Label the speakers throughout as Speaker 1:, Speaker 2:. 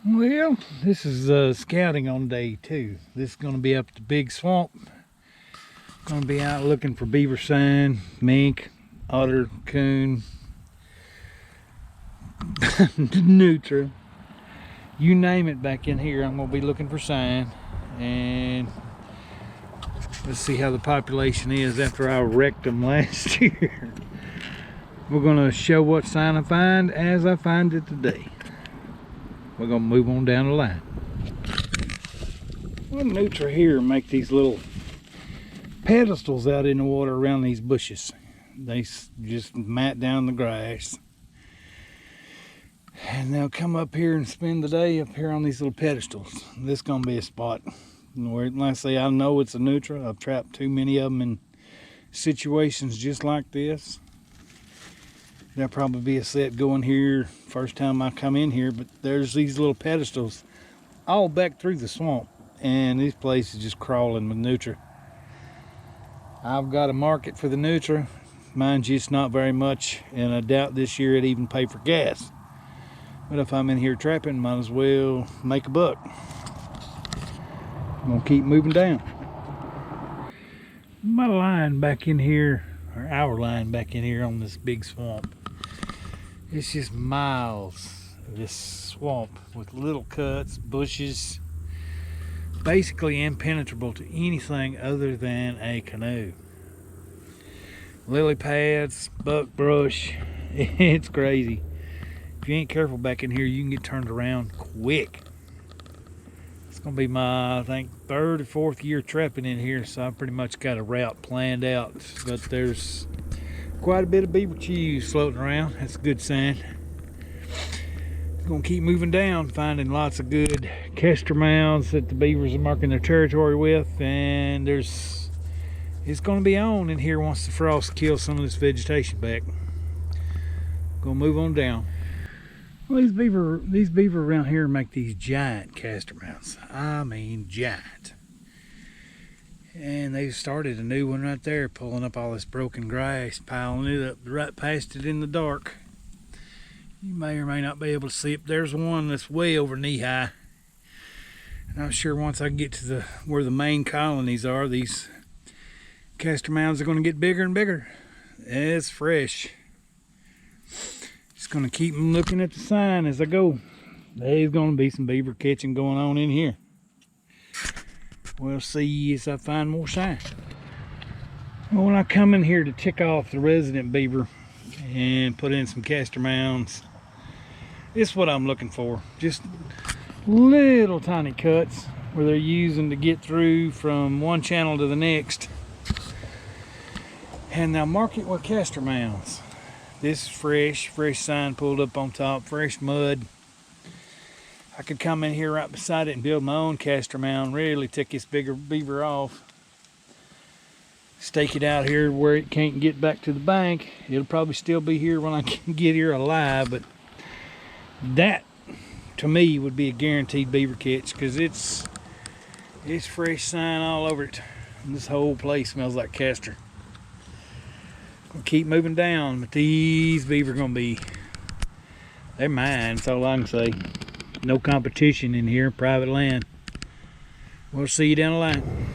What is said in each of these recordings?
Speaker 1: Well, this is scouting on day 2. This is going to be up the big swamp. Going to be out looking for beaver sign, mink, otter, coon, nutria. You name it back in here, I'm going to be looking for sign. And let's see how the population is after I wrecked them last year. We're going to show what sign I find as I find it today. We're going to move on down the line. Well, nutria here make these little pedestals out in the water around these bushes. They just mat down the grass. And they'll come up here and spend the day up here on these little pedestals. This is going to be a spot where, like I say, I know it's a nutria. I've trapped too many of them in situations just like this. There'll probably be a set going here first time I come in here, but there's these little pedestals all back through the swamp, and this place is just crawling with nutria. I've got a market for the nutria. Mind you, it's not very much, and I doubt this year it'd even pay for gas. But if I'm in here trapping, might as well make a buck. I'm gonna keep moving down. My line back in here, or our line back in here on this big swamp, it's just miles of this swamp with little cuts, bushes, basically impenetrable to anything other than a canoe. Lily pads, buckbrush, it's crazy. If you ain't careful back in here, you can get turned around quick. It's gonna be my, I think, 3rd or 4th year trapping in here, so I've pretty much got a route planned out. But there's quite a bit of beaver chews floating around. That's a good sign. Gonna keep moving down, finding lots of good kestrel mounds that the beavers are marking their territory with, and it's gonna be on in here once the frost kills some of this vegetation back. Gonna move on down. Well, these beaver around here make these giant kestrel mounds. I mean giant. And they started a new one right there, pulling up all this broken grass, piling it up right past it in the dark. You may or may not be able to see it. There's one that's way over knee high. And I'm sure once I get to where the main colonies are, these kestrel mounds are going to get bigger and bigger. It's fresh. Just going to keep looking at the sign as I go. There's going to be some beaver catching going on in here. We'll see as I find more sign. Well, when I come in here to tick off the resident beaver and put in some kestrel mounds, this is what I'm looking for. Just little tiny cuts where they're using to get through from one channel to the next. And now mark it with kestrel mounds. This is fresh sign pulled up on top, fresh mud. I could come in here right beside it and build my own kestrel mound, really tick this bigger beaver off. Stake it out here where it can't get back to the bank. It'll probably still be here when I can get here alive, but that to me would be a guaranteed beaver catch, because it's fresh sign all over it. And this whole place smells like castor. Gonna keep moving down, but these beaver gonna be, they're mine, that's all I can say. No competition in here, private land. We'll see you down the line.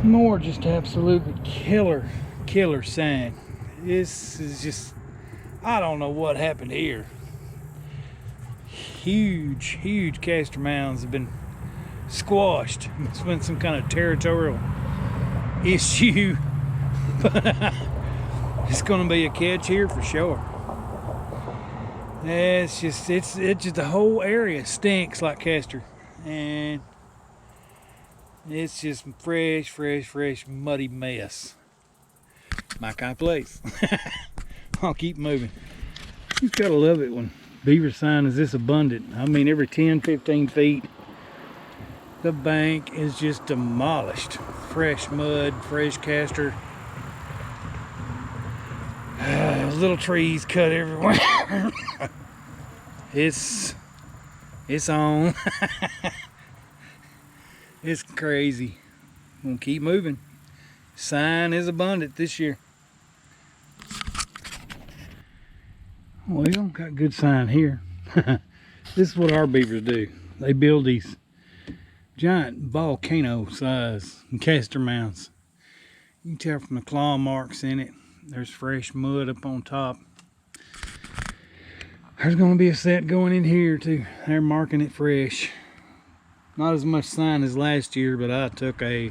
Speaker 1: More just absolutely killer sign. This is just, I don't know what happened here. Huge kestrel mounds have been squashed. It's been some kind of territorial issue. But it's gonna be a catch here for sure. It's just the whole area stinks like castor, and it's just fresh muddy mess. My kind of place. I'll keep moving. You gotta love it when beaver sign is this abundant. I mean, every 10-15 feet the bank is just demolished. Fresh mud, fresh castor. Little trees cut everywhere. It's on. It's crazy. I'm gonna keep moving. Sign is abundant this year. Well, got good sign here. This is what our beavers do. They build these giant volcano size castor mounds. You can tell from the claw marks in it. There's fresh mud up on top. There's going to be a set going in here too. They're marking it fresh. Not as much sign as last year, but I took a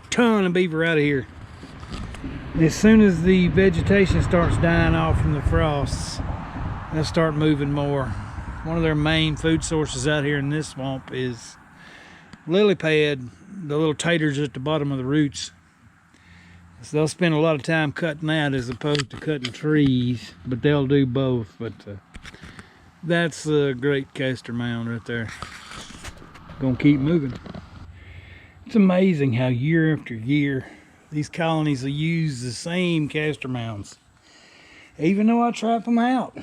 Speaker 1: ton of beaver out of here. As soon as the vegetation starts dying off from the frosts, they'll start moving more. One of their main food sources out here in this swamp is lily pad, the little taters at the bottom of the roots. So they'll spend a lot of time cutting that as opposed to cutting trees, but they'll do both. But that's a great castor mound right there. Gonna keep moving. It's amazing how year after year these colonies will use the same castor mounds. Even though I trap them out,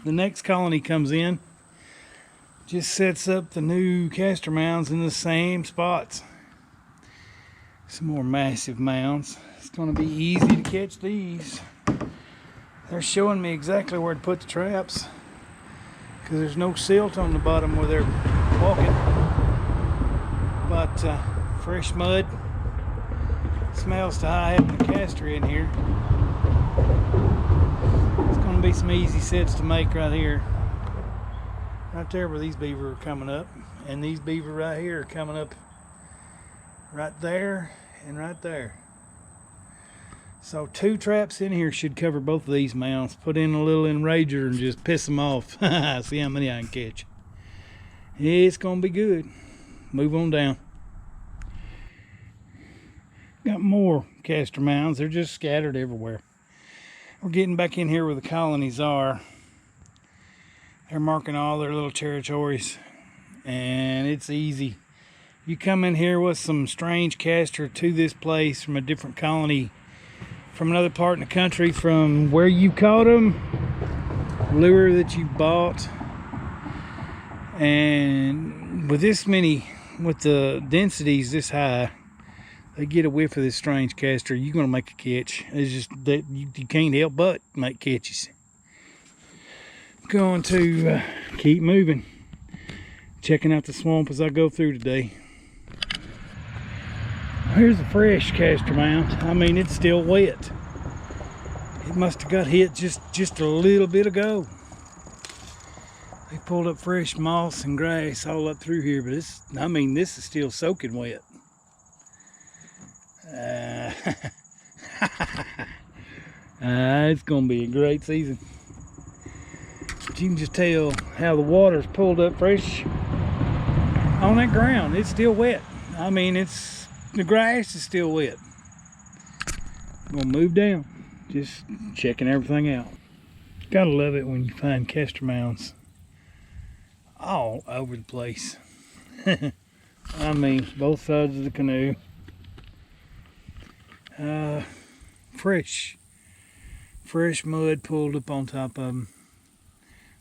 Speaker 1: the next colony comes in, just sets up the new castor mounds in the same spots. Some more massive mounds. It's going to be easy to catch these. They're showing me exactly where to put the traps because there's no silt on the bottom where they're walking. But fresh mud. Smells to high having a castor in here. It's going to be some easy sets to make right here. Right there where these beaver are coming up. And these beaver right here are coming up right there and right there. So 2 traps in here should cover both of these mounds. Put in a little enrager and just piss them off. See how many I can catch. It's going to be good. Move on down. Got more castor mounds. They're just scattered everywhere. We're getting back in here where the colonies are. They're marking all their little territories. And it's easy. You come in here with some strange castor to this place from a different colony, from another part in the country, from where you caught them, lure that you bought. And with this many, with the densities this high, they get a whiff of this strange castor, you're going to make a catch. It's just that you can't help but make catches. Going to keep moving. Checking out the swamp as I go through today. Here's a fresh castor mound. I mean, it's still wet. It must have got hit just a little bit ago. They pulled up fresh moss and grass all up through here, but this is still soaking wet. It's gonna be a great season. But you can just tell how the water's pulled up fresh on that ground. It's still wet. I mean, the grass is still wet. I'm gonna move down, just checking everything out. Gotta love it when you find castor mounds all over the place. I mean, both sides of the canoe. Fresh mud pulled up on top of them.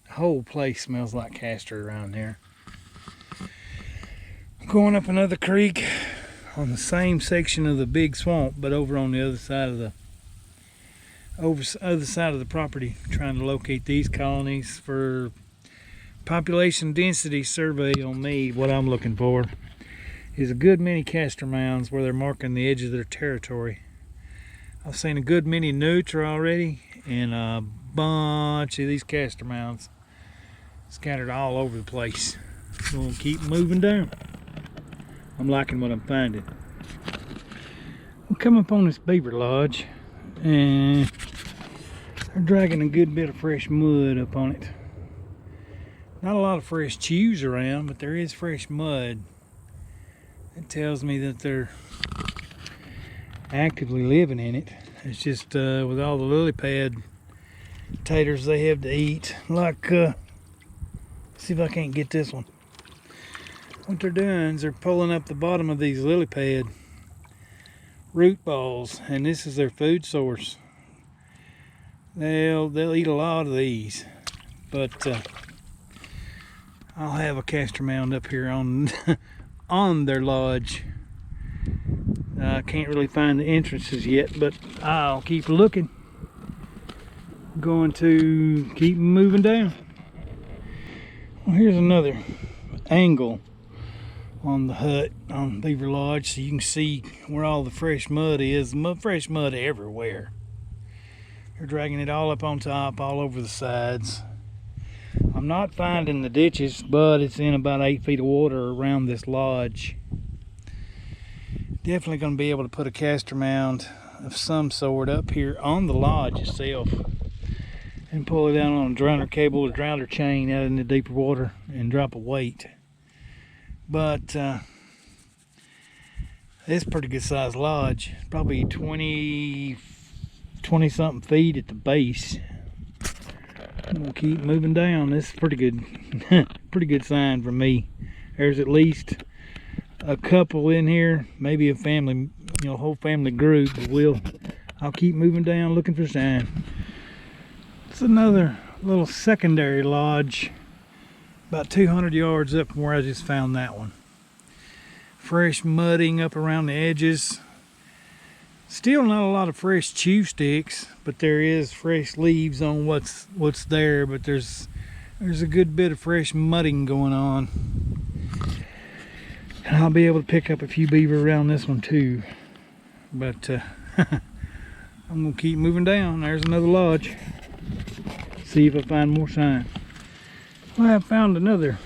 Speaker 1: The whole place smells like castor around there. I'm going up another creek on the same section of the big swamp, but over on the other side of the property, trying to locate these colonies for population density survey on me. What I'm looking for is a good many castor mounds where they're marking the edge of their territory. I've seen a good many neuter already and a bunch of these castor mounds scattered all over the place. So we'll keep moving down. I'm liking what I'm finding. We'll come up on this beaver lodge and they're dragging a good bit of fresh mud up on it. Not a lot of fresh chews around, but there is fresh mud. It tells me that they're actively living in it. It's just with all the lily pad taters they have to eat. Like, see if I can't get this one. What they're doing is they're pulling up the bottom of these lily pad root balls, and this is their food source. They'll eat a lot of these, but I'll have a castor mound up here on on their lodge. I can't really find the entrances yet, but I'll keep looking. I'm going to keep moving down. Well, here's another angle on the hut on Beaver Lodge, so you can see where all the fresh mud is. Fresh mud everywhere. They're dragging it all up on top, all over the sides. I'm not finding the ditches, but it's in about 8 feet of water around this lodge. Definitely going to be able to put a caster mound of some sort up here on the lodge itself and pull it down on a drowner cable or drowner chain out in the deeper water and drop a weight. But it's a pretty good sized lodge. Probably 20 something feet at the base. I'm gonna keep moving down. This is pretty good. Pretty good sign for me. There's at least a couple in here, maybe a family, whole family group. But I'll keep moving down looking for sign. It's another little secondary lodge about 200 yards up from where I just found that one. Fresh mudding up around the edges. Still not a lot of fresh chew sticks, but there is fresh leaves on what's there. But there's a good bit of fresh mudding going on, and I'll be able to pick up a few beaver around this one too. But I'm gonna keep moving down. There's another lodge. See if I find more sign. Well, I found another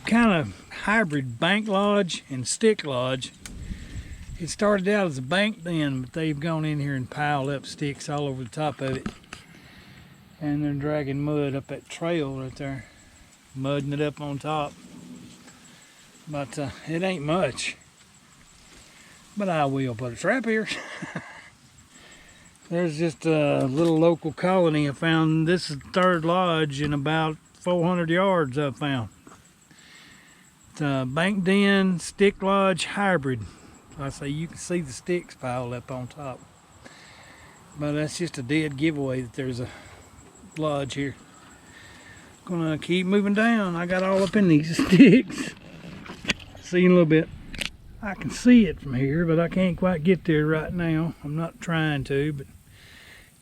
Speaker 1: kind of hybrid bank lodge and stick lodge. It started out as a bank den, but they've gone in here and piled up sticks all over the top of it. And they're dragging mud up that trail right there, mudding it up on top. But it ain't much. But I will put a trap here. There's just a little local colony I found. This is the third lodge in about 400 yards I found. It's a bank den, stick lodge hybrid. I say you can see the sticks piled up on top. But that's just a dead giveaway that there's a lodge here. Gonna keep moving down. I got all up in these sticks. See you in a little bit. I can see it from here, but I can't quite get there right now. I'm not trying to, but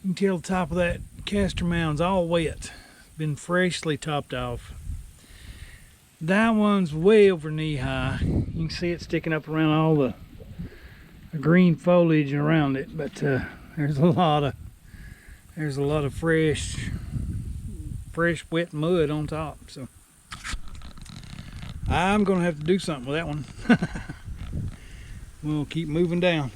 Speaker 1: you can tell the top of that caster mound's all wet. Been freshly topped off. That one's way over knee high. You can see it sticking up around all the green foliage around it, but there's a lot of fresh wet mud on top. So I'm gonna have to do something with that one. We'll keep moving down.